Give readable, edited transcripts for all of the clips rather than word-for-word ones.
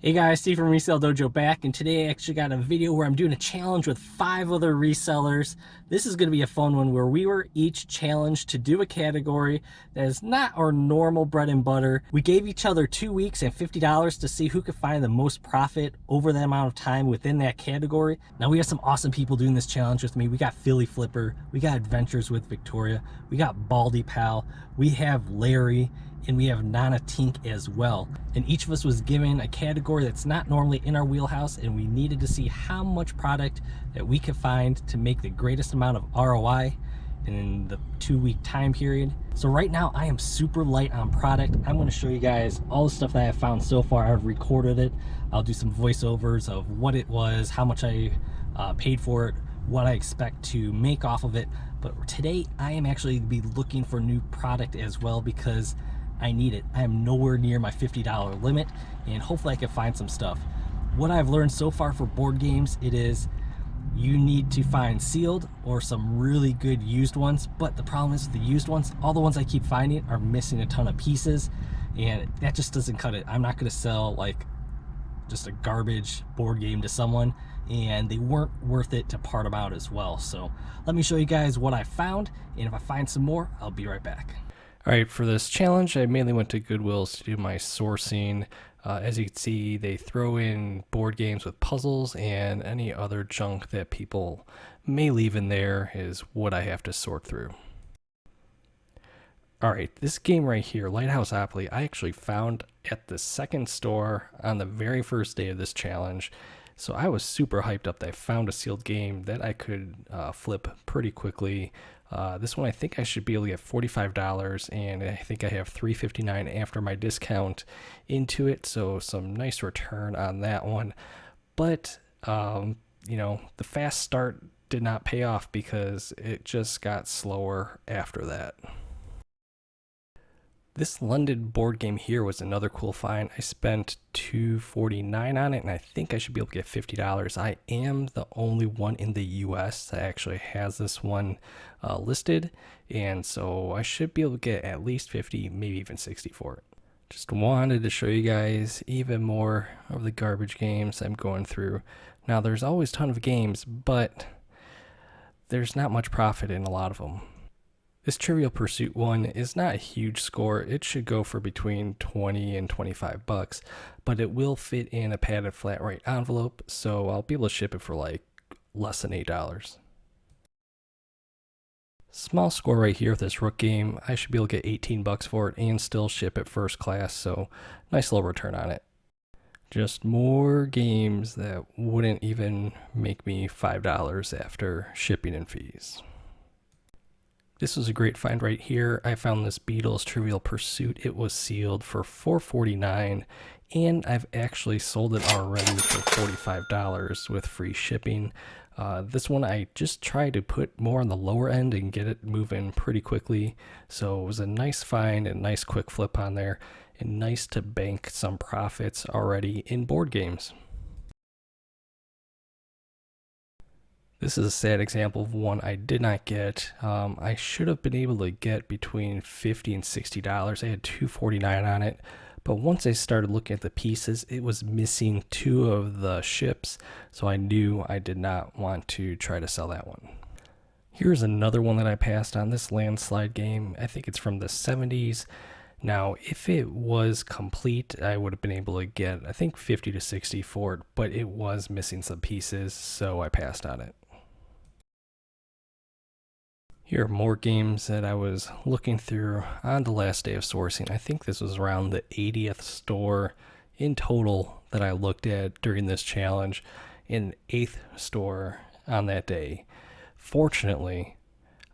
Hey guys, Steve from Resale Dojo back, and today I actually got a video where I'm doing a challenge with 5 other resellers. This is going to be a fun one where we were each challenged to do a category that is not our normal bread and butter. We gave each other 2 weeks and $50 to see who could find the most profit over that amount of time within that category. Now we have some awesome people doing this challenge with me. We got Phlipper, we got Adventures with Victoria, we got Baldypal, we have Larry, and we have Tink as well. And each of us was given a category that's not normally in our wheelhouse, and we needed to see how much product that we could find to make the greatest amount of ROI in the 2-week time period. So right now I am super light on product. I'm going to show you guys all the stuff that I've found so far. I've recorded it. I'll do some voiceovers of what it was, how much I paid for it, what I expect to make off of it. But today I am actually going to be looking for new product as well, because I need it. I am nowhere near my $50 limit, and hopefully I can find some stuff. What I've learned so far for board games, it is you need to find sealed or some really good used ones. But the problem is the used ones, all the ones I keep finding are missing a ton of pieces, and that just doesn't cut it. I'm not going to sell like just a garbage board game to someone, and they weren't worth it to part them out as well. So let me show you guys what I found, and if I find some more, I'll be right back. All right, for this challenge, I mainly went to Goodwill's to do my sourcing. As you can see, they throw in board games with puzzles, and any other junk that people may leave in there is what I have to sort through. All right, this game right here, Lighthouseopoly, I actually found at the second store on the very first day of this challenge. So I was super hyped up that I found a sealed game that I could flip pretty quickly. This one I think I should be able to get $45, and I think I have $3.59 after my discount into it, so some nice return on that one. But you know, the fast start did not pay off because it just got slower after that. This London board game here was another cool find. I spent $2.49 on it, and I think I should be able to get $50. I am the only one in the US that actually has this one listed, and so I should be able to get at least 50, maybe even 60 for it. Just wanted to show you guys even more of the garbage games I'm going through. Now, there's always a ton of games, but there's not much profit in a lot of them. This Trivial Pursuit one is not a huge score. It should go for between 20 and 25 bucks, but it will fit in a padded flat rate envelope, so I'll be able to ship it for like less than $8. Small score right here with this Rook game. I should be able to get 18 bucks for it and still ship it first class, so nice little return on it. Just more games that wouldn't even make me $5 after shipping and fees. This was a great find right here. I found this Beatles Trivial Pursuit. It was sealed for $4.49, and I've actually sold it already for $45 with free shipping. This one I just tried to put more on the lower end and get it moving pretty quickly. So it was a nice find and nice quick flip on there, and nice to bank some profits already in board games. This is a sad example of one I did not get. I should have been able to get between $50 and $60. I had $2.49 on it, but once I started looking at the pieces, it was missing 2 of the ships, so I knew I did not want to try to sell that one. Here's another one that I passed on, this Landslide game. I think it's from the 70s. Now, if it was complete, I would have been able to get, I think, 50 to 60 for it, but it was missing some pieces, so I passed on it. Here are more games that I was looking through on the last day of sourcing. I think this was around the 80th store in total that I looked at during this challenge, in 8th store on that day. Fortunately,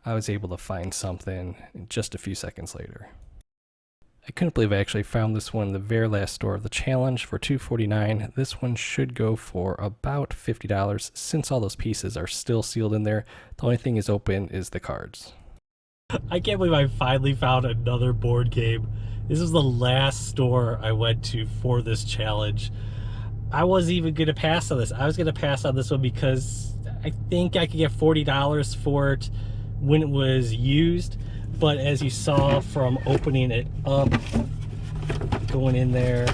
I was able to find something just a few seconds later. I couldn't believe I actually found this one in the very last store of the challenge for $2.49. This one should go for about $50 since all those pieces are still sealed in there. The only thing is open is the cards. I can't believe I finally found another board game. This was the last store I went to for this challenge. I wasn't even going to pass on this. I was going to pass on this one because I think I could get $40 for it when it was used. But as you saw from opening it up, going in there,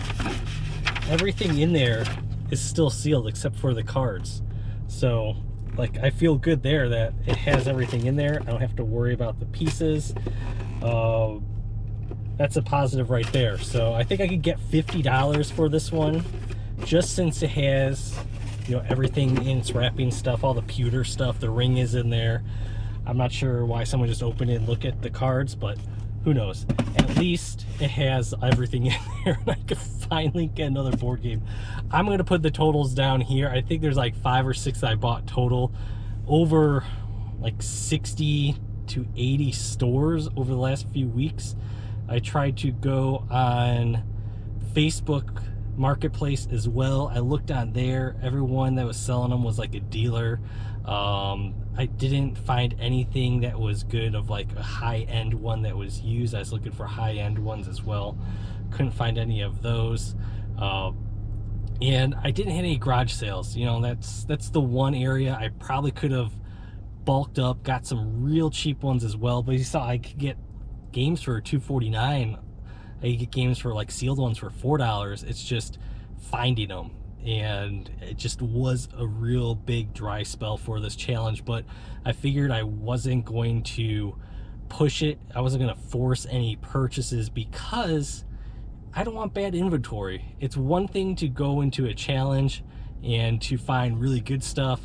everything in there is still sealed except for the cards. So like, I feel good there that it has everything in there. I don't have to worry about the pieces. That's a positive right there. So I think I could get $50 for this one, just since it has, you know, everything in its wrapping stuff, all the pewter stuff. The ring is in there. I'm not sure why someone just opened it and look at the cards, but who knows. At least it has everything in there, and I could finally get another board game. I'm going to put the totals down here. I think there's like 5 or 6 that I bought total, over like 60 to 80 stores over the last few weeks. I tried to go on Facebook Marketplace as well. I looked on there. Everyone that was selling them was like a dealer. I didn't find anything that was good of like a high-end one that was used. I was looking for high-end ones as well. Couldn't find any of those. And I didn't hit any garage sales. You know, that's the one area I probably could have bulked up, got some real cheap ones as well. But you saw I could get games for $2.49. I could get games for like sealed ones for $4. It's just finding them. And it just was a real big dry spell for this challenge, but I figured I wasn't going to push it. I wasn't going to force any purchases because I don't want bad inventory. It's one thing to go into a challenge and to find really good stuff.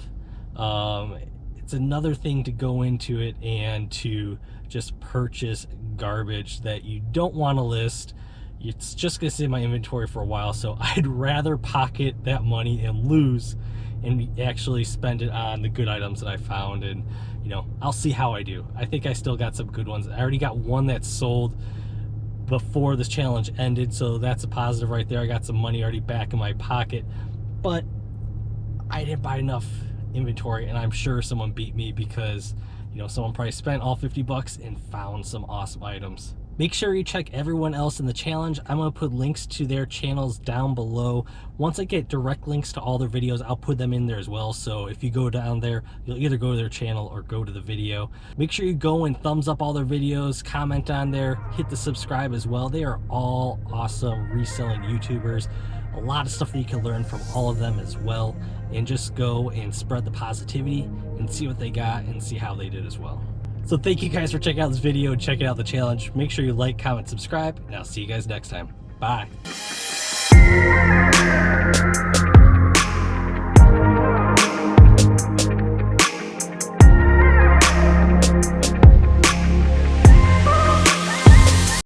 It's another thing to go into it and to just purchase garbage that you don't want to list. It's just gonna sit in my inventory for a while, so I'd rather pocket that money and lose and actually spend it on the good items that I found. And you know, I'll see how I do. I think I still got some good ones. I already got one that sold before this challenge ended, so that's a positive right there. I got some money already back in my pocket, but I didn't buy enough inventory, and I'm sure someone beat me because, you know, someone probably spent all 50 bucks and found some awesome items. Make sure you check everyone else in the challenge. I'm going to put links to their channels down below. Once I get direct links to all their videos, I'll put them in there as well. So if you go down there, you'll either go to their channel or go to the video. Make sure you go and thumbs up all their videos, comment on there, hit the subscribe as well. They are all awesome reselling YouTubers. A lot of stuff that you can learn from all of them as well. And just go and spread the positivity and see what they got and see how they did as well. So thank you guys for checking out this video and checking out the challenge. Make sure you like, comment, subscribe, and I'll see you guys next time. Bye.